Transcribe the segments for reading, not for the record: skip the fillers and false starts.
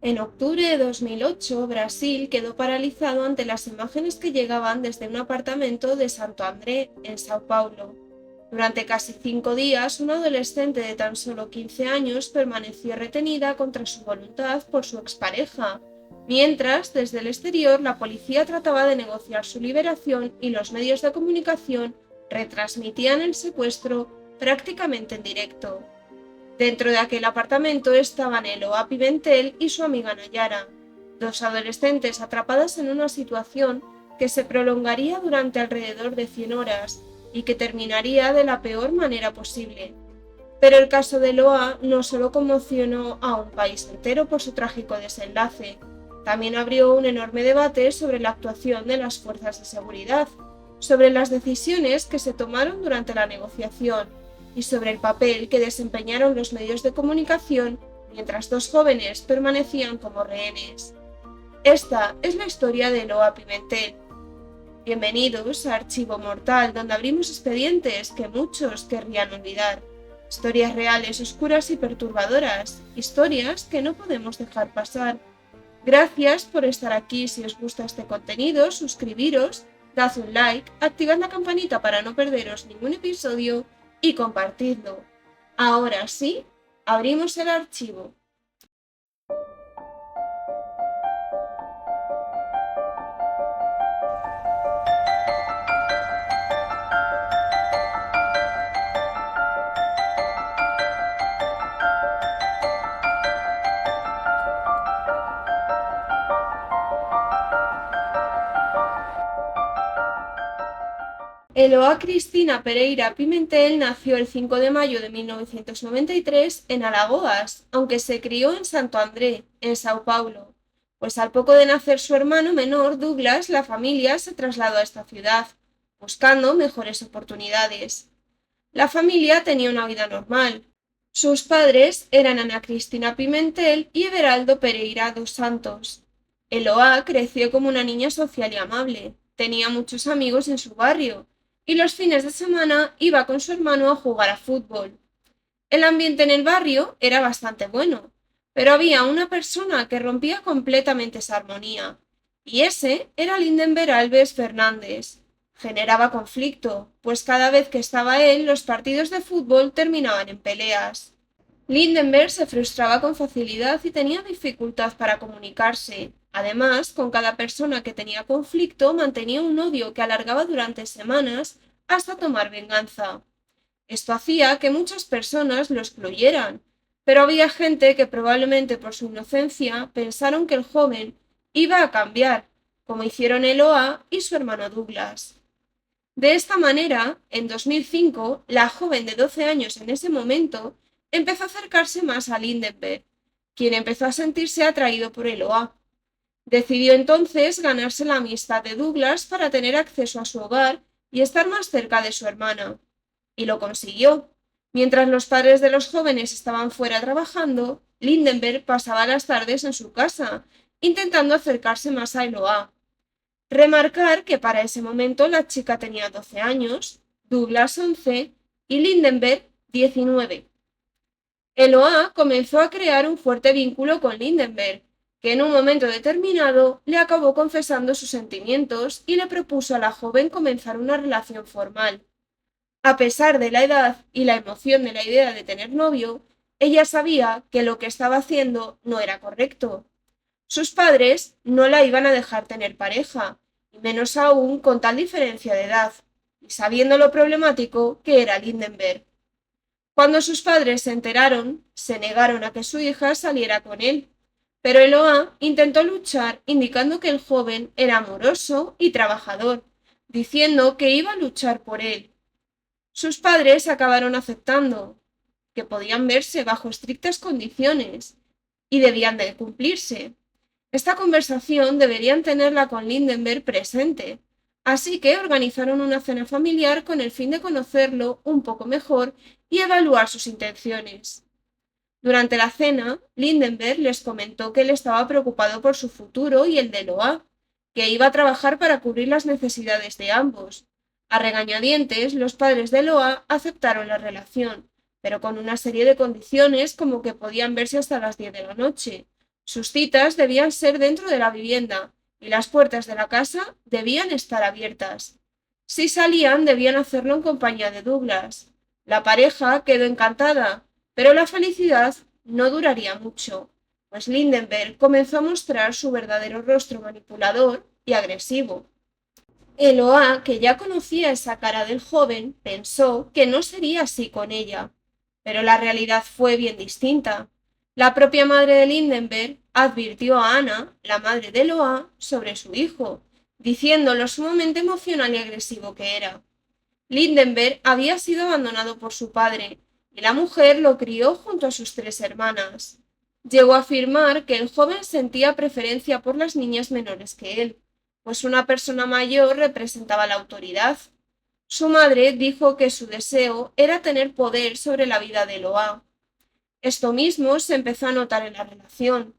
En octubre de 2008, Brasil quedó paralizado ante las imágenes que llegaban desde un apartamento de Santo André, en Sao Paulo. Durante casi 5 días, una adolescente de tan solo 15 años permaneció retenida contra su voluntad por su expareja, mientras, desde el exterior, la policía trataba de negociar su liberación y los medios de comunicación retransmitían el secuestro prácticamente en directo. Dentro de aquel apartamento estaban Eloá Pimentel y su amiga Nayara, dos adolescentes atrapadas en una situación que se prolongaría durante alrededor de 100 horas y que terminaría de la peor manera posible. Pero el caso de Eloá no solo conmocionó a un país entero por su trágico desenlace, también abrió un enorme debate sobre la actuación de las fuerzas de seguridad, sobre las decisiones que se tomaron durante la negociación y sobre el papel que desempeñaron los medios de comunicación mientras dos jóvenes permanecían como rehenes. Esta es la historia de Eloá Pimentel. Bienvenidos a Archivo Mortal, donde abrimos expedientes que muchos querrían olvidar. Historias reales, oscuras y perturbadoras. Historias que no podemos dejar pasar. Gracias por estar aquí. Si os gusta este contenido, suscribiros, dad un like, activad la campanita para no perderos ningún episodio y compartidlo. Ahora sí, abrimos el archivo. Eloá Cristina Pereira Pimentel nació el 5 de mayo de 1993 en Alagoas, aunque se crió en Santo André, en Sao Paulo, pues al poco de nacer su hermano menor, Douglas, la familia se trasladó a esta ciudad, buscando mejores oportunidades. La familia tenía una vida normal. Sus padres eran Ana Cristina Pimentel y Everaldo Pereira dos Santos. Eloá creció como una niña social y amable. Tenía muchos amigos en su barrio y los fines de semana iba con su hermano a jugar a fútbol. El ambiente en el barrio era bastante bueno, pero había una persona que rompía completamente esa armonía, y ese era Lindenberg Alves Fernández. Generaba conflicto, pues cada vez que estaba él, los partidos de fútbol terminaban en peleas. Lindenberg se frustraba con facilidad y tenía dificultad para comunicarse. Además, con cada persona que tenía conflicto mantenía un odio que alargaba durante semanas hasta tomar venganza. Esto hacía que muchas personas lo excluyeran, pero había gente que probablemente por su inocencia pensaron que el joven iba a cambiar, como hicieron Eloá y su hermano Douglas. De esta manera, en 2005, la joven de 12 años en ese momento empezó a acercarse más a Lindenberg, quien empezó a sentirse atraído por Eloá. Decidió entonces ganarse la amistad de Douglas para tener acceso a su hogar y estar más cerca de su hermana. Y lo consiguió. Mientras los padres de los jóvenes estaban fuera trabajando, Lindenberg pasaba las tardes en su casa, intentando acercarse más a Eloá. Remarcar que para ese momento la chica tenía 12 años, Douglas 11 y Lindenberg 19. Eloá comenzó a crear un fuerte vínculo con Lindenberg, que en un momento determinado le acabó confesando sus sentimientos y le propuso a la joven comenzar una relación formal. A pesar de la edad y la emoción de la idea de tener novio, ella sabía que lo que estaba haciendo no era correcto. Sus padres no la iban a dejar tener pareja, y menos aún con tal diferencia de edad, y sabiendo lo problemático que era Lindenberg. Cuando sus padres se enteraron, se negaron a que su hija saliera con él, pero Eloá intentó luchar indicando que el joven era amoroso y trabajador, diciendo que iba a luchar por él. Sus padres acabaron aceptando que podían verse bajo estrictas condiciones y debían de cumplirse. Esta conversación deberían tenerla con Lindenberg presente, así que organizaron una cena familiar con el fin de conocerlo un poco mejor y evaluar sus intenciones. Durante la cena, Lindenberg les comentó que él estaba preocupado por su futuro y el de Loa, que iba a trabajar para cubrir las necesidades de ambos. A regañadientes, los padres de Loa aceptaron la relación, pero con una serie de condiciones como que podían verse hasta las 10 de la noche, Sus citas debían ser dentro de la vivienda y las puertas de la casa debían estar abiertas. Si salían, debían hacerlo en compañía de Douglas. La pareja quedó encantada, pero la felicidad no duraría mucho, pues Lindenberg comenzó a mostrar su verdadero rostro manipulador y agresivo. Eloá, que ya conocía esa cara del joven, pensó que no sería así con ella. Pero la realidad fue bien distinta. La propia madre de Lindenberg advirtió a Ana, la madre de Eloá, sobre su hijo, diciendo lo sumamente emocional y agresivo que era. Lindenberg había sido abandonado por su padre, y la mujer lo crió junto a sus tres hermanas. Llegó a afirmar que el joven sentía preferencia por las niñas menores que él, pues una persona mayor representaba la autoridad. Su madre dijo que su deseo era tener poder sobre la vida de Eloá. Esto mismo se empezó a notar en la relación,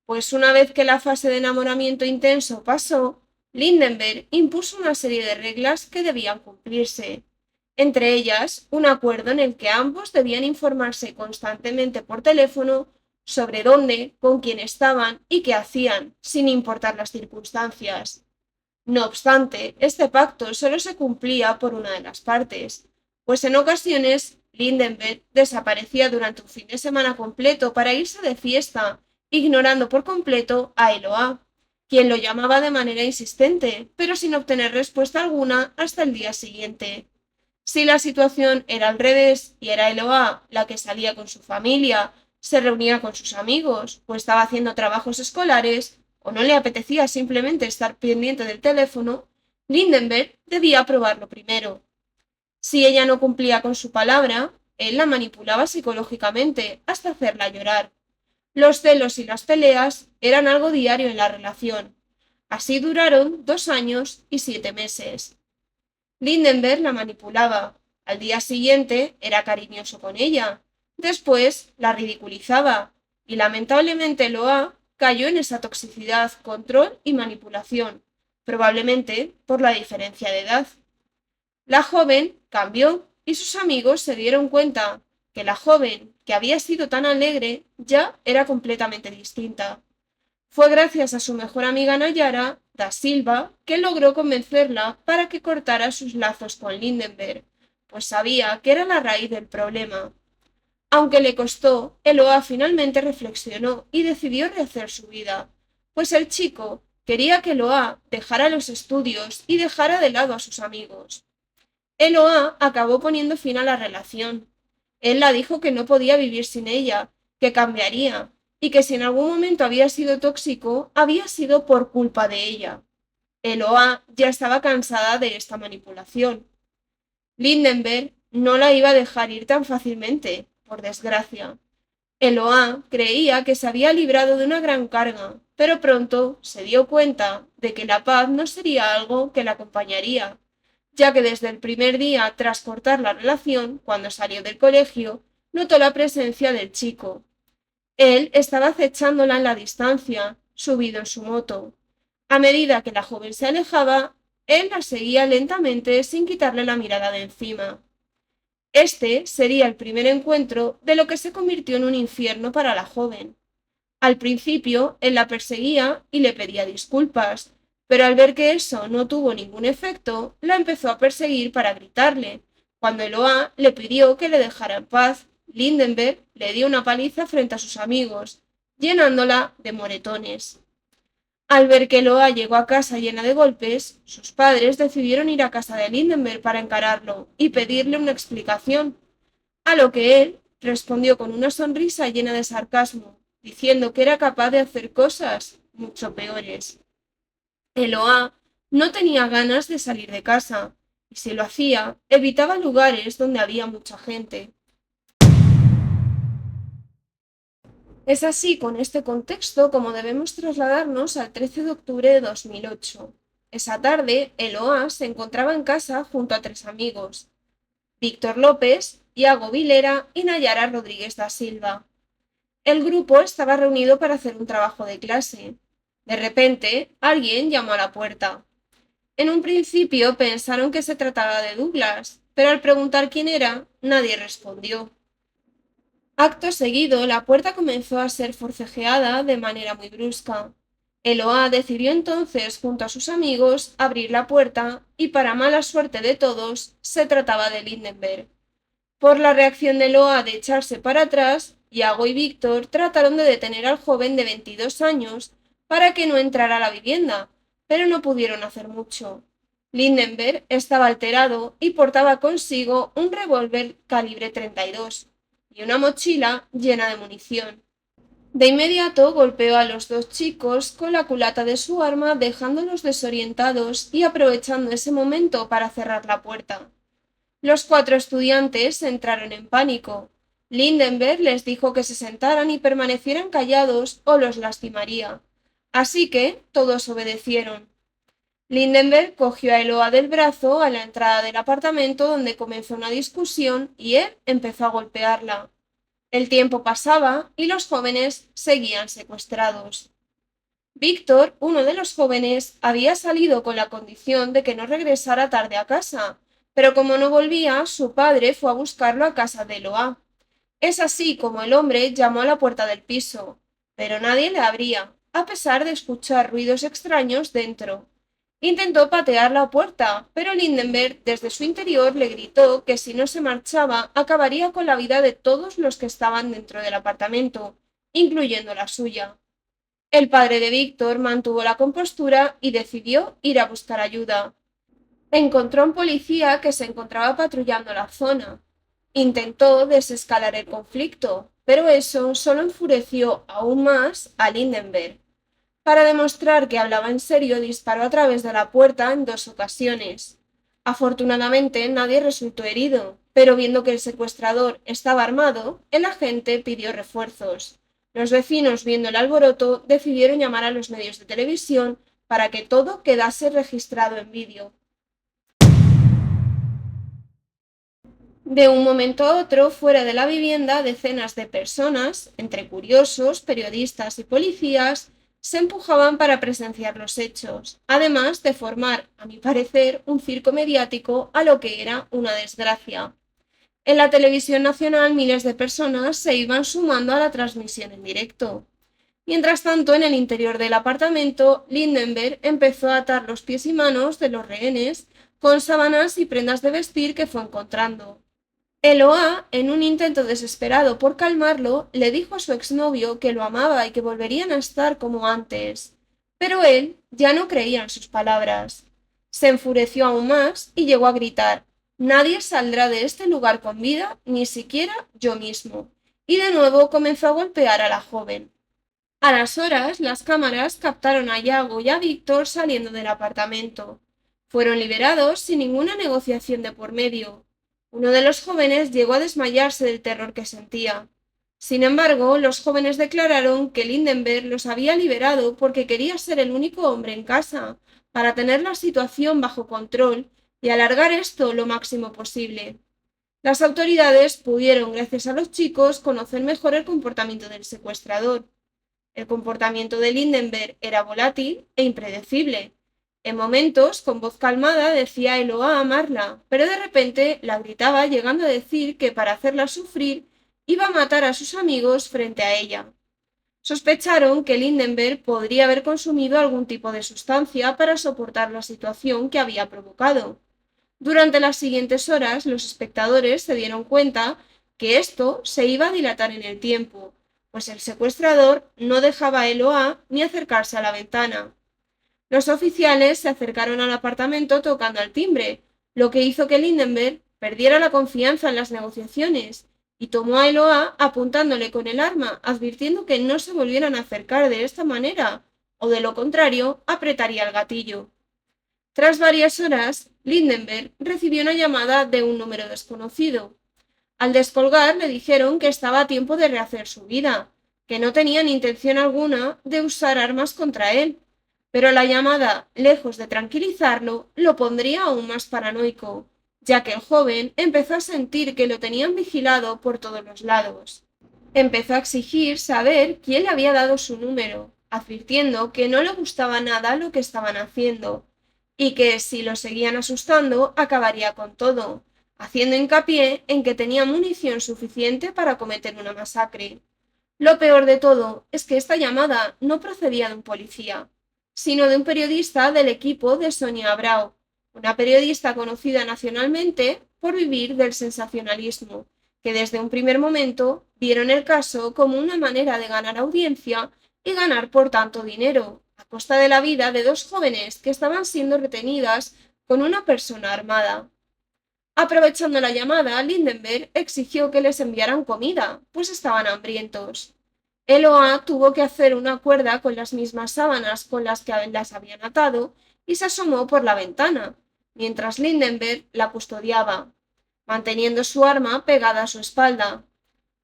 pues una vez que la fase de enamoramiento intenso pasó, Lindenberg impuso una serie de reglas que debían cumplirse, entre ellas un acuerdo en el que ambos debían informarse constantemente por teléfono sobre dónde, con quién estaban y qué hacían, sin importar las circunstancias. No obstante, este pacto solo se cumplía por una de las partes, pues en ocasiones Lindenberg desaparecía durante un fin de semana completo para irse de fiesta, ignorando por completo a Eloá, quien lo llamaba de manera insistente, pero sin obtener respuesta alguna hasta el día siguiente. Si la situación era al revés y era Eloá la que salía con su familia, se reunía con sus amigos o estaba haciendo trabajos escolares, o no le apetecía simplemente estar pendiente del teléfono, Lindenberg debía probarlo primero. Si ella no cumplía con su palabra, él la manipulaba psicológicamente hasta hacerla llorar. Los celos y las peleas eran algo diario en la relación. Así duraron 2 años y 7 meses. Lindenberg la manipulaba. Al día siguiente era cariñoso con ella. Después la ridiculizaba. Y lamentablemente Loa cayó en esa toxicidad, control y manipulación, probablemente por la diferencia de edad. La joven cambió y sus amigos se dieron cuenta que la joven, que había sido tan alegre, ya era completamente distinta. Fue gracias a su mejor amiga Nayara, da Silva, que logró convencerla para que cortara sus lazos con Lindenberg, pues sabía que era la raíz del problema. Aunque le costó, Eloa finalmente reflexionó y decidió rehacer su vida, pues el chico quería que Eloa dejara los estudios y dejara de lado a sus amigos. Eloa acabó poniendo fin a la relación. Él la dijo que no podía vivir sin ella, que cambiaría, y que si en algún momento había sido tóxico, había sido por culpa de ella. Eloa ya estaba cansada de esta manipulación. Lindenberg no la iba a dejar ir tan fácilmente, por desgracia. Eloá creía que se había librado de una gran carga, pero pronto se dio cuenta de que la paz no sería algo que la acompañaría, ya que desde el primer día tras cortar la relación, cuando salió del colegio, notó la presencia del chico. Él estaba acechándola en la distancia, subido en su moto. A medida que la joven se alejaba, él la seguía lentamente sin quitarle la mirada de encima. Este sería el primer encuentro de lo que se convirtió en un infierno para la joven. Al principio, él la perseguía y le pedía disculpas, pero al ver que eso no tuvo ningún efecto, la empezó a perseguir para gritarle. Cuando Eloá le pidió que le dejara en paz, Lindenberg le dio una paliza frente a sus amigos, llenándola de moretones. Al ver que Eloá llegó a casa llena de golpes, sus padres decidieron ir a casa de Lindenberg para encararlo y pedirle una explicación, a lo que él respondió con una sonrisa llena de sarcasmo, diciendo que era capaz de hacer cosas mucho peores. Eloá no tenía ganas de salir de casa, y si lo hacía, evitaba lugares donde había mucha gente. Es así, con este contexto, como debemos trasladarnos al 13 de octubre de 2008. Esa tarde, Eloá se encontraba en casa junto a tres amigos, Víctor López, Iago Vilera y Nayara Rodríguez da Silva. El grupo estaba reunido para hacer un trabajo de clase. De repente, alguien llamó a la puerta. En un principio pensaron que se trataba de Douglas, pero al preguntar quién era, nadie respondió. Acto seguido, la puerta comenzó a ser forcejeada de manera muy brusca. Eloá decidió entonces, junto a sus amigos, abrir la puerta, y para mala suerte de todos, se trataba de Lindenberg. Por la reacción de Eloá de echarse para atrás, Yago y Víctor trataron de detener al joven de 22 años para que no entrara a la vivienda, pero no pudieron hacer mucho. Lindenberg estaba alterado y portaba consigo un revólver calibre 32 y una mochila llena de munición. De inmediato golpeó a los dos chicos con la culata de su arma, dejándolos desorientados y aprovechando ese momento para cerrar la puerta. Los cuatro estudiantes entraron en pánico. Lindenberg les dijo que se sentaran y permanecieran callados o los lastimaría. Así que todos obedecieron. Lindenberg cogió a Eloa del brazo a la entrada del apartamento, donde comenzó una discusión y él empezó a golpearla. El tiempo pasaba y los jóvenes seguían secuestrados. Víctor, uno de los jóvenes, había salido con la condición de que no regresara tarde a casa, pero como no volvía, su padre fue a buscarlo a casa de Eloá. Es así como el hombre llamó a la puerta del piso, pero nadie le abría, a pesar de escuchar ruidos extraños dentro. Intentó patear la puerta, pero Lindenberg desde su interior le gritó que si no se marchaba acabaría con la vida de todos los que estaban dentro del apartamento, incluyendo la suya. El padre de Víctor mantuvo la compostura y decidió ir a buscar ayuda. Encontró a un policía que se encontraba patrullando la zona. Intentó desescalar el conflicto, pero eso solo enfureció aún más a Lindenberg. Para demostrar que hablaba en serio, disparó a través de la puerta en 2 ocasiones. Afortunadamente, nadie resultó herido, pero viendo que el secuestrador estaba armado, el agente pidió refuerzos. Los vecinos, viendo el alboroto, decidieron llamar a los medios de televisión para que todo quedase registrado en vídeo. De un momento a otro, fuera de la vivienda, decenas de personas, entre curiosos, periodistas y policías, se empujaban para presenciar los hechos, además de formar, a mi parecer, un circo mediático a lo que era una desgracia. En la televisión nacional, miles de personas se iban sumando a la transmisión en directo. Mientras tanto, en el interior del apartamento, Lindenberg empezó a atar los pies y manos de los rehenes con sábanas y prendas de vestir que fue encontrando. Eloá, en un intento desesperado por calmarlo, le dijo a su exnovio que lo amaba y que volverían a estar como antes. Pero él ya no creía en sus palabras. Se enfureció aún más y llegó a gritar: «Nadie saldrá de este lugar con vida, ni siquiera yo mismo». Y de nuevo comenzó a golpear a la joven. A las horas, las cámaras captaron a Yago y a Víctor saliendo del apartamento. Fueron liberados sin ninguna negociación de por medio. Uno de los jóvenes llegó a desmayarse del terror que sentía. Sin embargo, los jóvenes declararon que Lindenberg los había liberado porque quería ser el único hombre en casa, para tener la situación bajo control y alargar esto lo máximo posible. Las autoridades pudieron, gracias a los chicos, conocer mejor el comportamiento del secuestrador. El comportamiento de Lindenberg era volátil e impredecible. En momentos, con voz calmada, decía Eloá amarla, pero de repente la gritaba, llegando a decir que para hacerla sufrir iba a matar a sus amigos frente a ella. Sospecharon que Lindenberg podría haber consumido algún tipo de sustancia para soportar la situación que había provocado. Durante las siguientes horas, los espectadores se dieron cuenta que esto se iba a dilatar en el tiempo, pues el secuestrador no dejaba a Eloá ni acercarse a la ventana. Los oficiales se acercaron al apartamento tocando al timbre, lo que hizo que Lindenberg perdiera la confianza en las negociaciones y tomó a Eloá apuntándole con el arma, advirtiendo que no se volvieran a acercar de esta manera, o de lo contrario, apretaría el gatillo. Tras varias horas, Lindenberg recibió una llamada de un número desconocido. Al descolgar le dijeron que estaba a tiempo de rehacer su vida, que no tenían intención alguna de usar armas contra él, pero la llamada, lejos de tranquilizarlo, lo pondría aún más paranoico, ya que el joven empezó a sentir que lo tenían vigilado por todos los lados. Empezó a exigir saber quién le había dado su número, advirtiendo que no le gustaba nada lo que estaban haciendo, y que si lo seguían asustando acabaría con todo, haciendo hincapié en que tenía munición suficiente para cometer una masacre. Lo peor de todo es que esta llamada no procedía de un policía, sino de un periodista del equipo de Sonia Abrao, una periodista conocida nacionalmente por vivir del sensacionalismo, que desde un primer momento vieron el caso como una manera de ganar audiencia y ganar por tanto dinero, a costa de la vida de dos jóvenes que estaban siendo retenidas con una persona armada. Aprovechando la llamada, Lindenberg exigió que les enviaran comida, pues estaban hambrientos. Eloa tuvo que hacer una cuerda con las mismas sábanas con las que las habían atado y se asomó por la ventana, mientras Lindenberg la custodiaba, manteniendo su arma pegada a su espalda.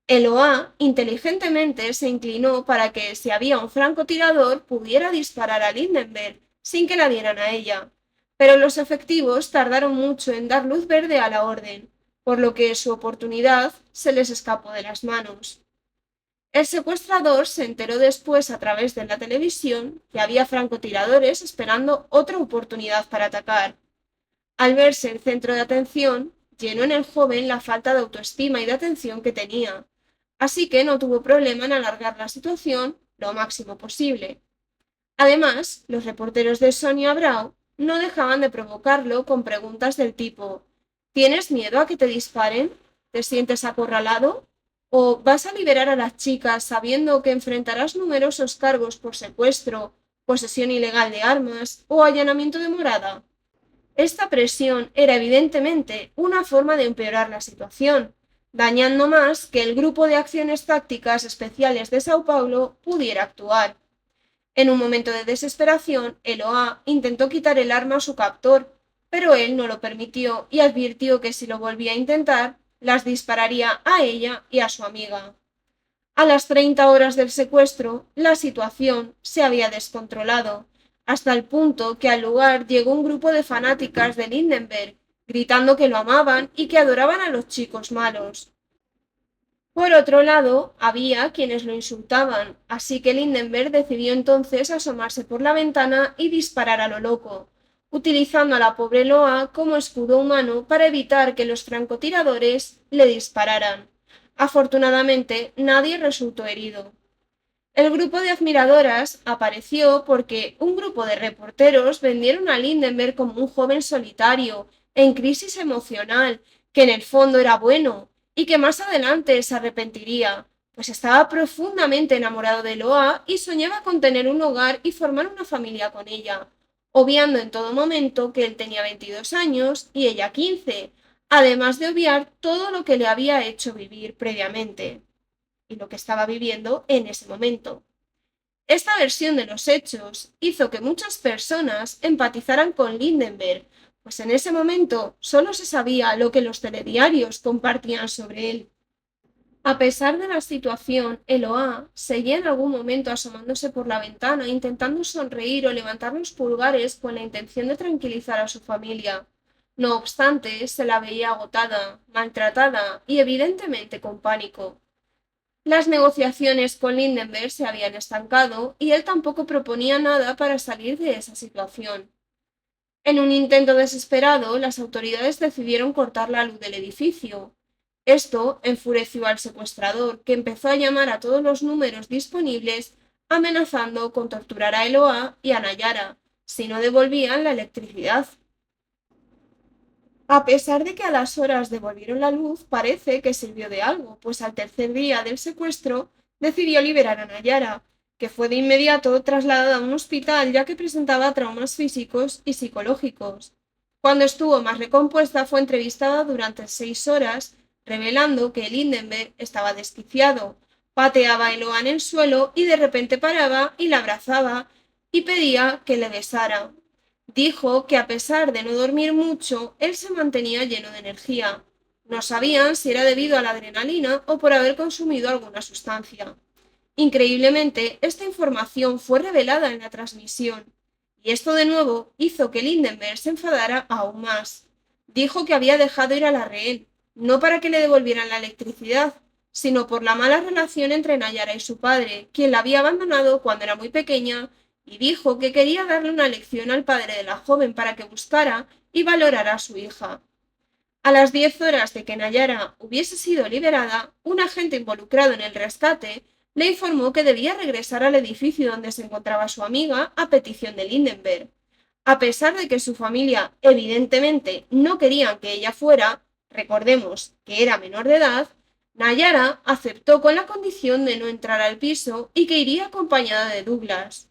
Eloa inteligentemente se inclinó para que, si había un francotirador, pudiera disparar a Lindenberg sin que la dieran a ella, pero los efectivos tardaron mucho en dar luz verde a la orden, por lo que su oportunidad se les escapó de las manos. El secuestrador se enteró después a través de la televisión que había francotiradores esperando otra oportunidad para atacar. Al verse el centro de atención, llenó en el joven la falta de autoestima y de atención que tenía, así que no tuvo problema en alargar la situación lo máximo posible. Además, los reporteros de Sonia Abrao no dejaban de provocarlo con preguntas del tipo: ¿tienes miedo a que te disparen? ¿Te sientes acorralado? ¿O vas a liberar a las chicas sabiendo que enfrentarás numerosos cargos por secuestro, posesión ilegal de armas o allanamiento de morada? Esta presión era evidentemente una forma de empeorar la situación, dañando más que el Grupo de Acciones Tácticas Especiales de Sao Paulo pudiera actuar. En un momento de desesperación, Eloá intentó quitar el arma a su captor, pero él no lo permitió y advirtió que si lo volvía a intentar, las dispararía a ella y a su amiga. A las 30 horas del secuestro, la situación se había descontrolado, hasta el punto que al lugar llegó un grupo de fanáticas de Lindenberg, gritando que lo amaban y que adoraban a los chicos malos. Por otro lado, había quienes lo insultaban, así que Lindenberg decidió entonces asomarse por la ventana y disparar a lo loco, utilizando a la pobre Loa como escudo humano para evitar que los francotiradores le dispararan. Afortunadamente, nadie resultó herido. El grupo de admiradoras apareció porque un grupo de reporteros vendieron a Lindenberg como un joven solitario, en crisis emocional, que en el fondo era bueno y que más adelante se arrepentiría, pues estaba profundamente enamorado de Loa y soñaba con tener un hogar y formar una familia con ella, obviando en todo momento que él tenía 22 años y ella 15, además de obviar todo lo que le había hecho vivir previamente y lo que estaba viviendo en ese momento. Esta versión de los hechos hizo que muchas personas empatizaran con Lindenberg, pues en ese momento solo se sabía lo que los telediarios compartían sobre él. A pesar de la situación, Eloá seguía en algún momento asomándose por la ventana, intentando sonreír o levantar los pulgares con la intención de tranquilizar a su familia. No obstante, se la veía agotada, maltratada y evidentemente con pánico. Las negociaciones con Lindenberg se habían estancado y él tampoco proponía nada para salir de esa situación. En un intento desesperado, las autoridades decidieron cortar la luz del edificio. Esto enfureció al secuestrador, que empezó a llamar a todos los números disponibles, amenazando con torturar a Eloá y a Nayara, si no devolvían la electricidad. A pesar de que a las horas devolvieron la luz, parece que sirvió de algo, pues al tercer día del secuestro decidió liberar a Nayara, que fue de inmediato trasladada a un hospital ya que presentaba traumas físicos y psicológicos. Cuando estuvo más recompuesta fue entrevistada durante 6 horas, revelando que Lindenberg estaba desquiciado, pateaba a Eloa en el suelo y de repente paraba y la abrazaba y pedía que le besara. Dijo que a pesar de no dormir mucho, él se mantenía lleno de energía. No sabían si era debido a la adrenalina o por haber consumido alguna sustancia. Increíblemente, esta información fue revelada en la transmisión, y esto de nuevo hizo que Lindenberg se enfadara aún más. Dijo que había dejado ir a la rehén, no para que le devolvieran la electricidad, sino por la mala relación entre Nayara y su padre, quien la había abandonado cuando era muy pequeña, y dijo que quería darle una lección al padre de la joven para que buscara y valorara a su hija. A las 10 horas de que Nayara hubiese sido liberada, un agente involucrado en el rescate le informó que debía regresar al edificio donde se encontraba su amiga a petición de Lindenberg. A pesar de que su familia evidentemente no querían que ella fuera, recordemos que era menor de edad, Nayara aceptó con la condición de no entrar al piso y que iría acompañada de Douglas.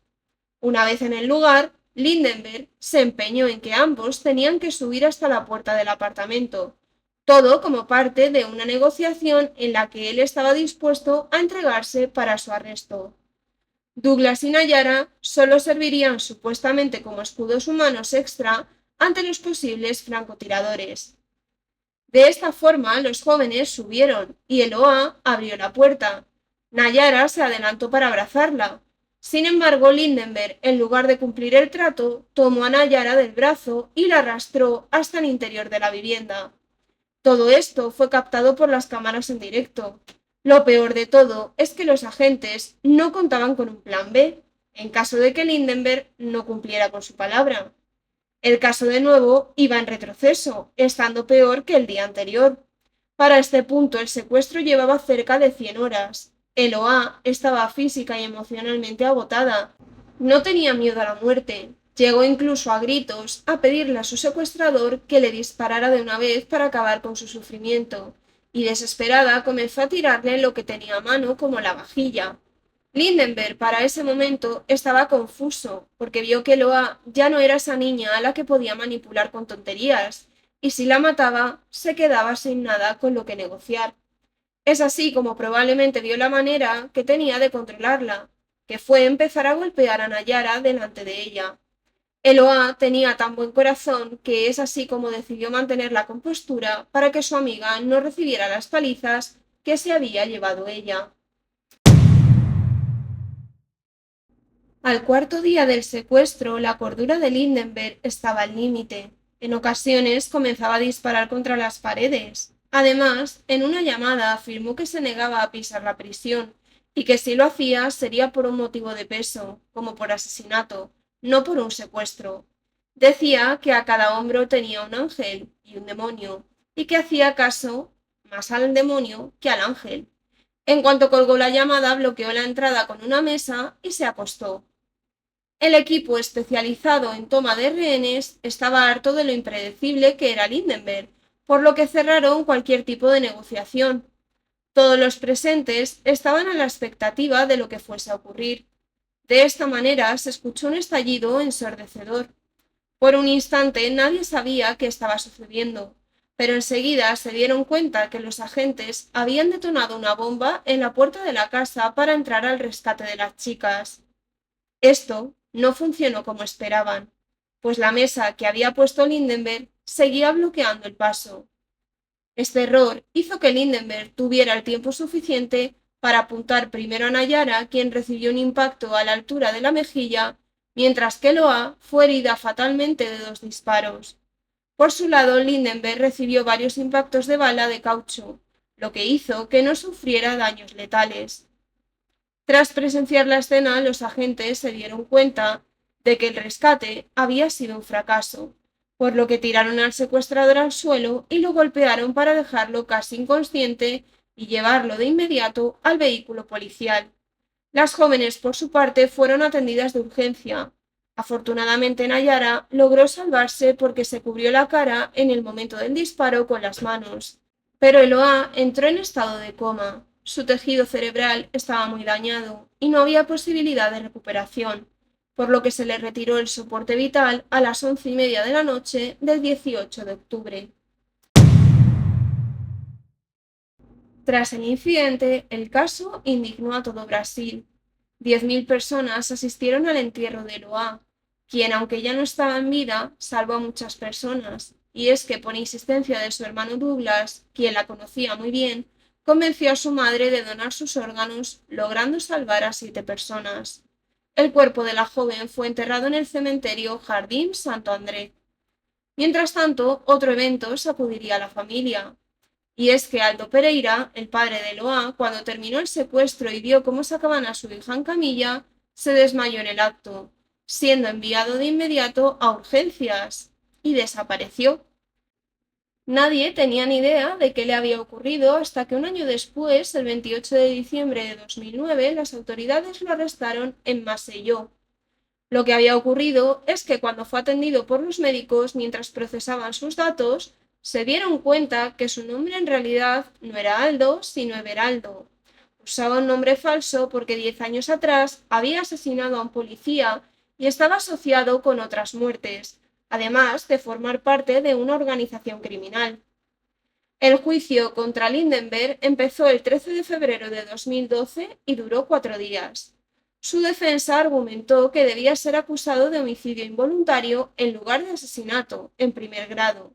Una vez en el lugar, Lindenberg se empeñó en que ambos tenían que subir hasta la puerta del apartamento, todo como parte de una negociación en la que él estaba dispuesto a entregarse para su arresto. Douglas y Nayara solo servirían supuestamente como escudos humanos extra ante los posibles francotiradores. De esta forma, los jóvenes subieron y Eloá abrió la puerta. Nayara se adelantó para abrazarla. Sin embargo, Lindenberg, en lugar de cumplir el trato, tomó a Nayara del brazo y la arrastró hasta el interior de la vivienda. Todo esto fue captado por las cámaras en directo. Lo peor de todo es que los agentes no contaban con un plan B, en caso de que Lindenberg no cumpliera con su palabra. El caso de nuevo iba en retroceso, estando peor que el día anterior. Para este punto el secuestro llevaba cerca de 100 horas. Eloá estaba física y emocionalmente agotada. No tenía miedo a la muerte. Llegó incluso a gritos a pedirle a su secuestrador que le disparara de una vez para acabar con su sufrimiento, y desesperada comenzó a tirarle lo que tenía a mano como la vajilla. Lindenberg para ese momento estaba confuso, porque vio que Loa ya no era esa niña a la que podía manipular con tonterías, y si la mataba, se quedaba sin nada con lo que negociar. Es así como probablemente vio la manera que tenía de controlarla, que fue empezar a golpear a Nayara delante de ella. Eloa tenía tan buen corazón que es así como decidió mantener la compostura para que su amiga no recibiera las palizas que se había llevado ella. Al cuarto día del secuestro, la cordura de Lindenberg estaba al límite. En ocasiones comenzaba a disparar contra las paredes. Además, en una llamada afirmó que se negaba a pisar la prisión y que si lo hacía sería por un motivo de peso, como por asesinato, no por un secuestro. Decía que a cada hombro tenía un ángel y un demonio, y que hacía caso más al demonio que al ángel. En cuanto colgó la llamada, bloqueó la entrada con una mesa y se acostó. El equipo especializado en toma de rehenes estaba harto de lo impredecible que era Lindenberg, por lo que cerraron cualquier tipo de negociación. Todos los presentes estaban a la expectativa de lo que fuese a ocurrir. De esta manera se escuchó un estallido ensordecedor. Por un instante nadie sabía qué estaba sucediendo, pero enseguida se dieron cuenta que los agentes habían detonado una bomba en la puerta de la casa para entrar al rescate de las chicas. Esto no funcionó como esperaban, pues la mesa que había puesto Lindenberg seguía bloqueando el paso. Este error hizo que Lindenberg tuviera el tiempo suficiente para apuntar primero a Nayara, quien recibió un impacto a la altura de la mejilla, mientras que Loa fue herida fatalmente de 2 disparos. Por su lado, Lindenberg recibió varios impactos de bala de caucho, lo que hizo que no sufriera daños letales. Tras presenciar la escena, los agentes se dieron cuenta de que el rescate había sido un fracaso, por lo que tiraron al secuestrador al suelo y lo golpearon para dejarlo casi inconsciente y llevarlo de inmediato al vehículo policial. Las jóvenes, por su parte, fueron atendidas de urgencia. Afortunadamente, Nayara logró salvarse porque se cubrió la cara en el momento del disparo con las manos. Pero Eloá entró en estado de coma. Su tejido cerebral estaba muy dañado y no había posibilidad de recuperación, por lo que se le retiró el soporte vital a las 11:30 de la noche del 18 de octubre. Tras el incidente, el caso indignó a todo Brasil. 10.000 personas asistieron al entierro de Eloá, quien, aunque ya no estaba en vida, salvó a muchas personas, y es que por insistencia de su hermano Douglas, quien la conocía muy bien, convenció a su madre de donar sus órganos, logrando salvar a 7 personas. El cuerpo de la joven fue enterrado en el cementerio Jardín Santo André. Mientras tanto, otro evento sacudiría a la familia. Y es que Aldo Pereira, el padre de Eloá, cuando terminó el secuestro y vio cómo sacaban a su hija en camilla, se desmayó en el acto, siendo enviado de inmediato a urgencias y desapareció. Nadie tenía ni idea de qué le había ocurrido hasta que un año después, el 28 de diciembre de 2009, las autoridades lo arrestaron en Maceió. Lo que había ocurrido es que cuando fue atendido por los médicos mientras procesaban sus datos, se dieron cuenta que su nombre en realidad no era Aldo, sino Everaldo. Usaba un nombre falso porque 10 años atrás había asesinado a un policía y estaba asociado con otras muertes, además de formar parte de una organización criminal. El juicio contra Lindenberg empezó el 13 de febrero de 2012 y duró 4 días. Su defensa argumentó que debía ser acusado de homicidio involuntario en lugar de asesinato en primer grado,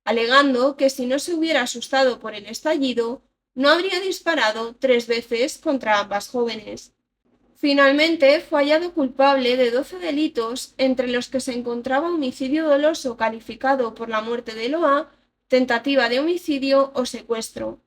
alegando que si no se hubiera asustado por el estallido, no habría disparado 3 veces contra ambas jóvenes. Finalmente fue hallado culpable de 12 delitos, entre los que se encontraba homicidio doloso calificado por la muerte de Loa, tentativa de homicidio o secuestro.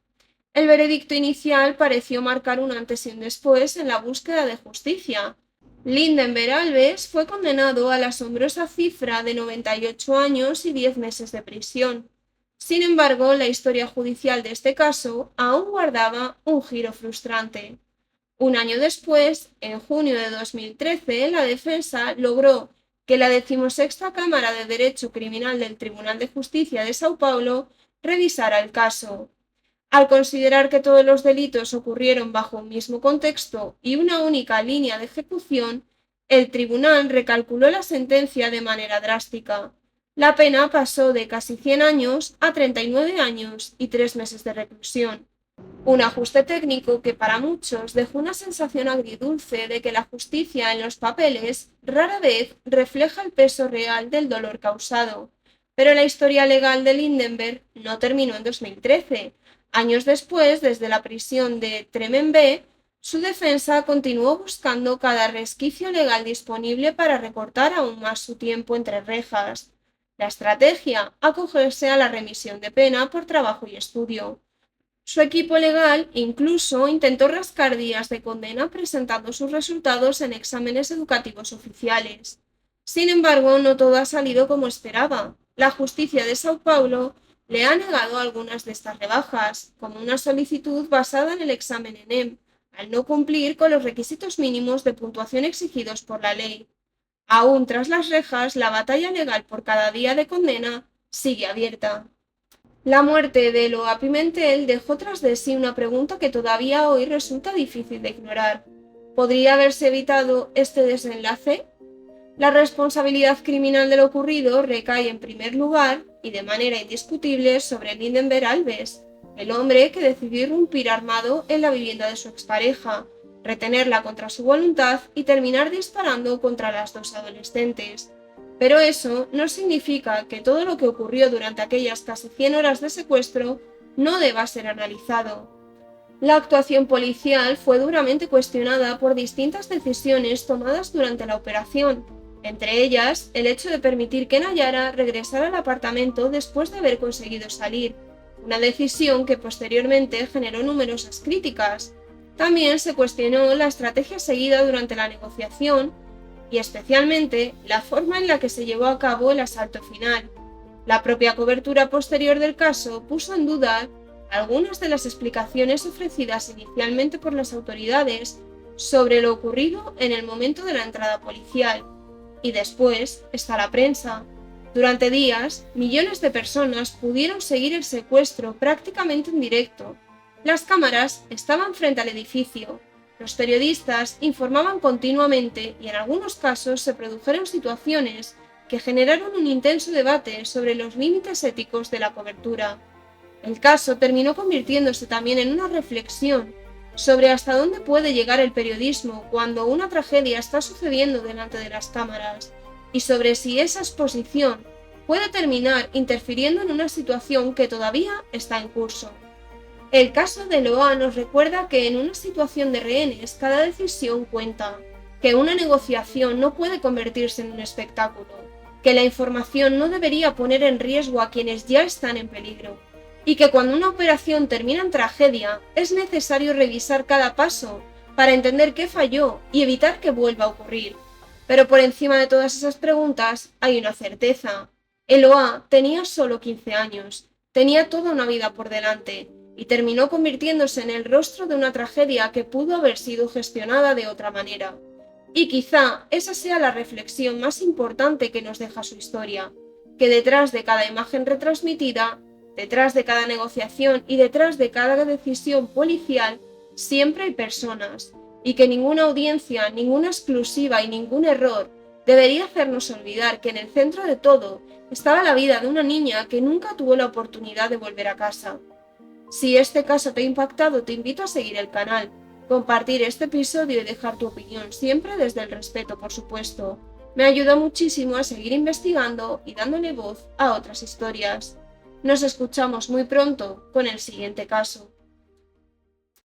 El veredicto inicial pareció marcar un antes y un después en la búsqueda de justicia. Lindenberg Alves fue condenado a la asombrosa cifra de 98 años y 10 meses de prisión. Sin embargo, la historia judicial de este caso aún guardaba un giro frustrante. Un año después, en junio de 2013, la defensa logró que la 16ª Cámara de Derecho Criminal del Tribunal de Justicia de Sao Paulo revisara el caso. Al considerar que todos los delitos ocurrieron bajo un mismo contexto y una única línea de ejecución, el tribunal recalculó la sentencia de manera drástica. La pena pasó de casi 100 años a 39 años y 3 meses de reclusión. Un ajuste técnico que para muchos dejó una sensación agridulce de que la justicia en los papeles rara vez refleja el peso real del dolor causado. Pero la historia legal de Lindenberg no terminó en 2013. Años después, desde la prisión de Tremembé, su defensa continuó buscando cada resquicio legal disponible para recortar aún más su tiempo entre rejas. La estrategia, acogerse a la remisión de pena por trabajo y estudio. Su equipo legal incluso intentó rascar días de condena presentando sus resultados en exámenes educativos oficiales. Sin embargo, no todo ha salido como esperaba. La justicia de Sao Paulo le ha negado algunas de estas rebajas, como una solicitud basada en el examen ENEM, al no cumplir con los requisitos mínimos de puntuación exigidos por la ley. Aún tras las rejas, la batalla legal por cada día de condena sigue abierta. La muerte de Eloa Pimentel dejó tras de sí una pregunta que todavía hoy resulta difícil de ignorar. ¿Podría haberse evitado este desenlace? La responsabilidad criminal de lo ocurrido recae en primer lugar, y de manera indiscutible, sobre Lindenberg Alves, el hombre que decidió irrumpir armado en la vivienda de su expareja, retenerla contra su voluntad y terminar disparando contra las dos adolescentes. Pero eso no significa que todo lo que ocurrió durante aquellas casi 100 horas de secuestro no deba ser analizado. La actuación policial fue duramente cuestionada por distintas decisiones tomadas durante la operación, entre ellas el hecho de permitir que Nayara regresara al apartamento después de haber conseguido salir, una decisión que posteriormente generó numerosas críticas. También se cuestionó la estrategia seguida durante la negociación y especialmente la forma en la que se llevó a cabo el asalto final. La propia cobertura posterior del caso puso en duda algunas de las explicaciones ofrecidas inicialmente por las autoridades sobre lo ocurrido en el momento de la entrada policial. Y después está la prensa. Durante días, millones de personas pudieron seguir el secuestro prácticamente en directo. Las cámaras estaban frente al edificio. Los periodistas informaban continuamente y en algunos casos se produjeron situaciones que generaron un intenso debate sobre los límites éticos de la cobertura. El caso terminó convirtiéndose también en una reflexión sobre hasta dónde puede llegar el periodismo cuando una tragedia está sucediendo delante de las cámaras y sobre si esa exposición puede terminar interfiriendo en una situación que todavía está en curso. El caso de Eloa nos recuerda que en una situación de rehenes cada decisión cuenta, que una negociación no puede convertirse en un espectáculo, que la información no debería poner en riesgo a quienes ya están en peligro, y que cuando una operación termina en tragedia es necesario revisar cada paso para entender qué falló y evitar que vuelva a ocurrir. Pero por encima de todas esas preguntas hay una certeza. Eloa tenía solo 15 años. tenía toda una vida por delante y terminó convirtiéndose en el rostro de una tragedia que pudo haber sido gestionada de otra manera. Y quizá esa sea la reflexión más importante que nos deja su historia, que detrás de cada imagen retransmitida, detrás de cada negociación y detrás de cada decisión policial, siempre hay personas, y que ninguna audiencia, ninguna exclusiva y ningún error debería hacernos olvidar que en el centro de todo estaba la vida de una niña que nunca tuvo la oportunidad de volver a casa. Si este caso te ha impactado, te invito a seguir el canal, compartir este episodio y dejar tu opinión, siempre desde el respeto, por supuesto. Me ayuda muchísimo a seguir investigando y dándole voz a otras historias. Nos escuchamos muy pronto con el siguiente caso.